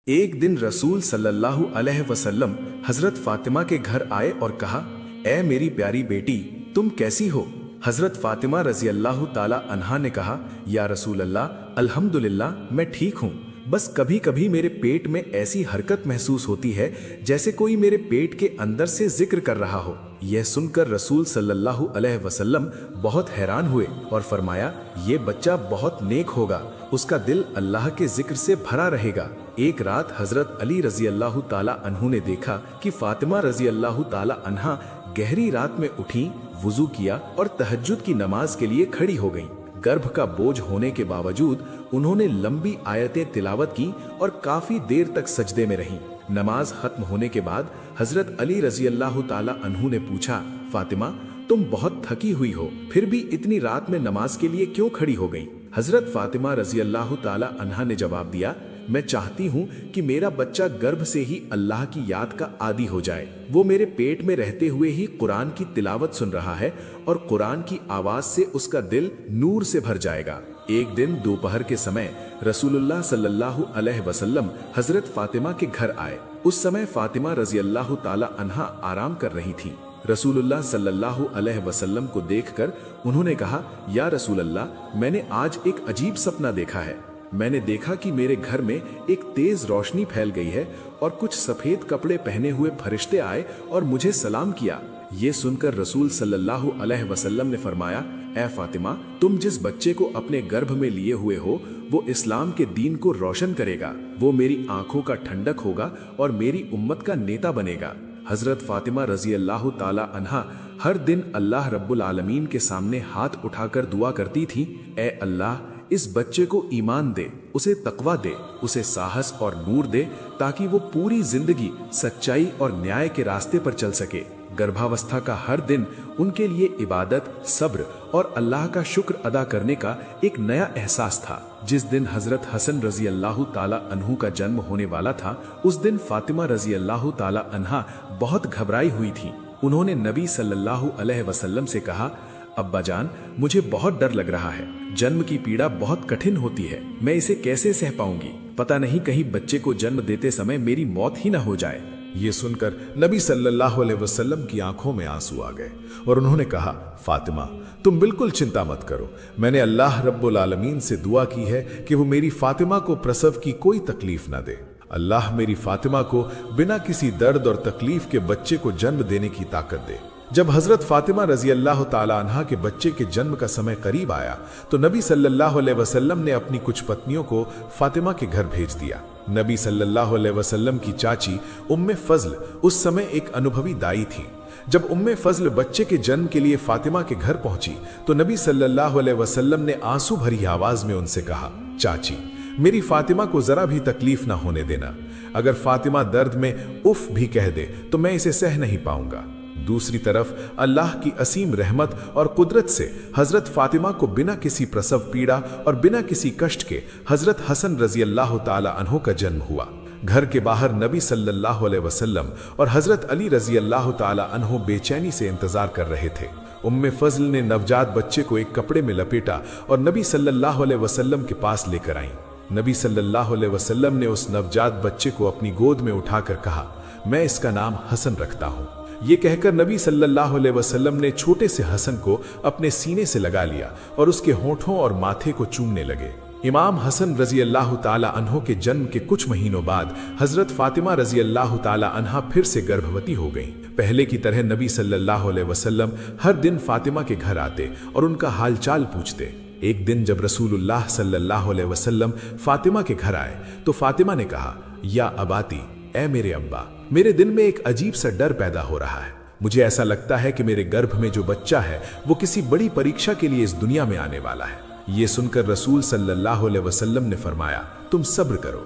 एक दिन रसूल सल्लल्लाहु अलैहि वसल्लम हजरत फातिमा के घर आए और कहा, ए मेरी प्यारी बेटी, तुम कैसी हो? हजरत फातिमा रजी अल्लाह ताला अन्हा ने कहा, या रसूल अल्लाह, अल्हम्दुलिल्लाह मैं ठीक हूँ। बस कभी कभी मेरे पेट में ऐसी हरकत महसूस होती है जैसे कोई मेरे पेट के अंदर से जिक्र कर रहा हो। यह सुनकर रसूल सल्लल्लाहु अलैहि वसल्लम बहुत हैरान हुए और फरमाया, ये बच्चा बहुत नेक होगा, उसका दिल अल्लाह के जिक्र से भरा रहेगा। एक रात हजरत अली रजी अल्लाह ताला अन्हु ने देखा कि फातिमा रजी अल्लाह ताला अन्हा गहरी रात में उठी, वुजू किया और तहज्जुद की नमाज के लिए खड़ी हो गईं। गर्भ का बोझ होने के बावजूद उन्होंने लंबी आयतें तिलावत की और काफी देर तक सजदे में रहीं। नमाज खत्म होने के बाद हजरत अली रजी अल्लाह ताला अन्हु ने पूछा, फातिमा तुम बहुत थकी हुई हो, फिर भी इतनी रात में नमाज के लिए क्यों खड़ी हो गई? हजरत फातिमा रजी अल्लाह ताला अन्हा ने जवाब दिया, मैं चाहती हूँ कि मेरा बच्चा गर्भ से ही अल्लाह की याद का आदी हो जाए। वो मेरे पेट में रहते हुए ही कुरान की तिलावत सुन रहा है और कुरान की आवाज से उसका दिल नूर से भर जाएगा। एक दिन दोपहर के समय रसूलुल्लाह सल्लल्लाहु अलैहि वसल्लम हजरत फातिमा के घर आए। उस समय फातिमा रजी अल्लाह ताला अन्हा आराम कर रही थी। रसूलुल्लाह सल्लल्लाहु अलैहि वसल्लम को देखकर उन्होंने कहा, या रसूल अल्लाह, मैंने आज एक अजीब सपना देखा है। मैंने देखा कि मेरे घर में एक तेज रोशनी फैल गई है और कुछ सफेद कपड़े पहने हुए फरिश्ते आए और मुझे सलाम किया। ये सुनकर रसूल सल्लल्लाहु अलैहि वसल्लम ने फरमाया, ए फातिमा, तुम जिस बच्चे को अपने गर्भ में लिए हुए हो वो इस्लाम के दीन को रोशन करेगा, वो मेरी आंखों का ठंडक होगा और मेरी उम्मत का नेता बनेगा। हजरत फातिमा रजी अल्लाह ताला अन्हा हर दिन अल्लाह रब्बुल आलमीन के सामने हाथ उठाकर दुआ करती थी, ए अल्लाह, इस बच्चे को ईमान दे, उसे तकवा दे, उसे साहस और नूर दे, ताकि वो पूरी जिंदगी सच्चाई और न्याय के रास्ते पर चल सके। गर्भावस्था का हर दिन उनके लिए इबादत, सब्र और अल्लाह का शुक्र अदा करने का एक नया एहसास था। जिस दिन हजरत हसन रजी अल्लाह ताला अन्हु का जन्म होने वाला था, उस दिन फातिमा रजी अल्लाह ताला अन्हा बहुत घबराई हुई थी। उन्होंने नबी सल्लल्लाहु अलैहि वसल्लम से कहा, अब्बा जान, मुझे बहुत डर लग रहा है। जन्म की पीड़ा बहुत कठिन होती है, मैं इसे कैसे सह पाऊंगी? पता नहीं कहीं बच्चे को जन्म देते समय मेरी मौत ही न हो जाए। ये सुनकर नबी सल्लल्लाहु अलैहि वसल्लम की आंखों में आंसू आ गए और उन्होंने कहा, फातिमा तुम बिल्कुल चिंता मत करो। मैंने अल्लाह रब्बुल आलमीन से दुआ की है कि वो मेरी फातिमा को प्रसव की कोई तकलीफ ना दे। अल्लाह मेरी फातिमा को बिना किसी दर्द और तकलीफ के बच्चे को जन्म देने की ताकत दे। जब हजरत फातिमा रजी अल्लाह ताला अन्हा के बच्चे के जन्म का समय करीब आया तो नबी सल्लल्लाहु अलैहि वसल्लम ने अपनी कुछ पत्नियों को फातिमा के घर भेज दिया। नबी सल्लल्लाहु अलैहि वसल्लम की चाची उम्मे फजल उस समय एक अनुभवी दाई थी। जब उम्मे फजल बच्चे के जन्म के लिए फातिमा के घर पहुंची तो नबी सल्लल्लाहु अलैहि वसल्लम ने आंसू भरी आवाज में उनसे कहा, चाची, मेरी फातिमा को जरा भी तकलीफ ना होने देना। अगर फातिमा दर्द में उफ भी कह दे तो मैं इसे सह नहीं पाऊंगा। दूसरी तरफ अल्लाह की असीम रहमत और कुदरत से हजरत फातिमा को बिना किसी प्रसव पीड़ा और बिना किसी कष्ट के हजरत हसन रजी अल्लाह ताला अन्हु का जन्म हुआ। घर के बाहर नबी सल्लल्लाहु अलैहि वसल्लम और हजरत अली रजी अल्लाह ताला अन्हु बेचैनी से इंतजार कर रहे थे। उम्मे फजल ने नवजात बच्चे को एक कपड़े में लपेटा और नबी सल्लल्लाहु अलैहि वसल्लम के पास लेकर आई। नबी सल्लल्लाहु अलैहि वसल्लम ने उस नवजात बच्चे को अपनी गोद में उठाकर कहा, मैं इसका नाम हसन रखता हूँ। ये कहकर नबी सल्लल्लाहु अलैहि वसल्लम ने छोटे से हसन को अपने सीने से लगा लिया और उसके होठों और माथे को चूमने लगे। इमाम हसन रजी अल्लाह ताला अन्हो के जन्म के कुछ महीनों बाद हजरत फातिमा रजी अल्लाह ताला अन्हा फिर से गर्भवती हो गईं। पहले की तरह नबी सल्लल्लाहु अलैहि वसल्लम हर दिन फातिमा के घर आते और उनका हालचाल पूछते। एक दिन जब रसूलुल्लाह सल्लल्लाहु अलैहि वसल्लम फातिमा के घर आए तो फातिमा ने कहा, या अबाती, ए मेरे अब्बा, मेरे दिल में एक अजीब सा डर पैदा हो रहा है। मुझे ऐसा लगता है कि मेरे गर्भ में जो बच्चा है वो किसी बड़ी परीक्षा के लिए इस दुनिया में आने वाला है। ये सुनकर रसूल सल्लल्लाहु अलैहि वसल्लम ने फरमाया, तुम सब्र करो,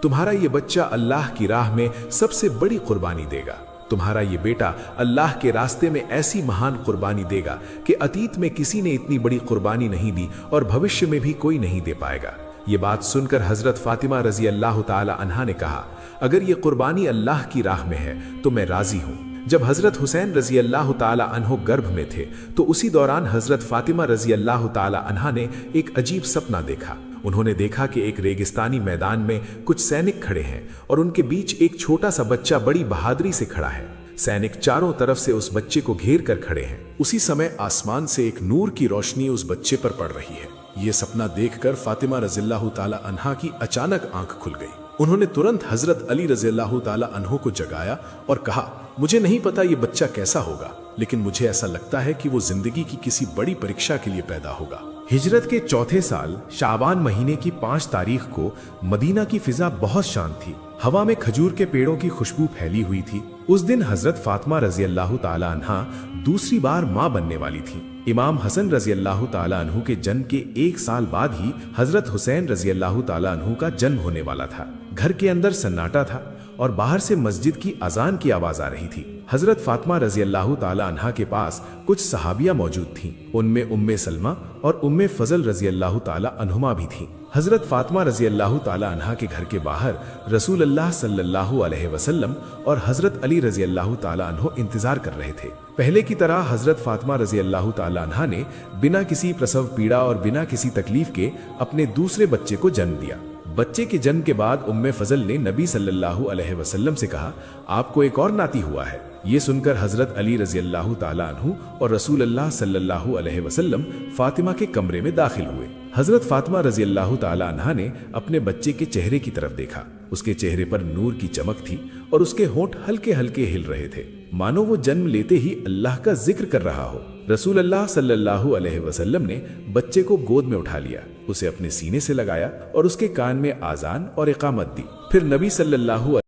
तुम्हारा ये बच्चा अल्लाह की राह में सबसे बड़ी कुर्बानी देगा। तुम्हारा ये बेटा अल्लाह के रास्ते में ऐसी महान कुर्बानी देगा कि अतीत में किसी ने इतनी बड़ी कुर्बानी नहीं दी और भविष्य में भी कोई नहीं दे पाएगा। ये बात सुनकर हजरत फातिमा रजी अल्लाह ताला अन्हा ने कहा, अगर ये कुर्बानी अल्लाह की राह में है तो मैं राजी हूँ, जब हजरत हुसैन रजी अल्लाह ताला अन्हो गर्भ में थे तो उसी दौरान हजरत फातिमा रजी अल्लाह ताला अन्हा ने एक अजीब सपना देखा। उन्होंने देखा कि एक रेगिस्तानी मैदान में कुछ सैनिक खड़े हैं और उनके बीच एक छोटा सा बच्चा बड़ी बहादुरी से खड़ा है। सैनिक चारों तरफ से उस बच्चे को घेर कर खड़े हैं। उसी समय आसमान से एक नूर की रोशनी उस बच्चे पर पड़ रही है। ये सपना देखकर फातिमा रज़ियल्लाहु ताला अन्हा की अचानक आंख खुल गई। उन्होंने तुरंत हजरत अली रज़ियल्लाहु ताला अन्हो को जगाया और कहा, मुझे नहीं पता ये बच्चा कैसा होगा, लेकिन मुझे ऐसा लगता है कि वो जिंदगी की किसी बड़ी परीक्षा के लिए पैदा होगा। हिजरत के चौथे साल शाबान महीने की 5 तारीख को मदीना की फिजा बहुत शांत थी। हवा में खजूर के पेड़ों की खुशबू फैली हुई थी। उस दिन हजरत फातिमा रज़ियल्लाहु ताला अन्हा दूसरी बार मां बनने वाली थी। इमाम हसन रज़ियल्लाहु ताला अन्हु के जन्म के 1 साल बाद ही हजरत हुसैन रज़ियल्लाहु ताला अन्हु का जन्म होने वाला था। घर के अंदर सन्नाटा था और बाहर से मस्जिद की अजान की आवाज आ रही थी। हजरत फातिमा रज़ियल्लाहु ताला अन्हा के पास कुछ सहाबिया मौजूद थीं। उनमें उम्मे सलमा और उम्मे फजल रज़ियल्लाहु ताला अन्हुमा भी थीं। हजरत फातिमा रज़ियल्लाहु ताला अन्हा के घर के बाहर रसूल अल्लाह सल्लल्लाहु अलैहि वसल्लम और हजरत अली रज़ियल्लाहु ताला अन्हो इंतजार कर रहे थे। पहले की तरह हजरत फातिमा रज़ियल्लाहु ताला अन्हा ने बिना किसी प्रसव पीड़ा और बिना किसी तकलीफ के अपने दूसरे बच्चे को जन्म दिया। बच्चे के जन्म के बाद उम्मे फजल ने नबी सल्लल्लाहु अलैहि वसल्लम से कहा, आपको एक और नाती हुआ है। ये सुनकर हजरत अली रज़ियल्लाहु ताला अन्हु और रसूल अल्लाह सल्लल्लाहु अलैहि वसल्लम फातिमा के कमरे में दाखिल हुए। हजरत फातिमा रज़ियल्लाहु ताला अन्हा ने अपने बच्चे के चेहरे की तरफ देखा। उसके चेहरे पर नूर की चमक थी और उसके होंठ हल्के हल्के हिल रहे थे, मानो वो जन्म लेते ही अल्लाह का जिक्र कर रहा हो। रसूल अल्लाह सल्लल्लाहु अलैहि वसल्लम ने बच्चे को गोद में उठा लिया, उसे अपने सीने से लगाया और उसके कान में आजान और इकामत दी। फिर नबी सल्लल्लाहु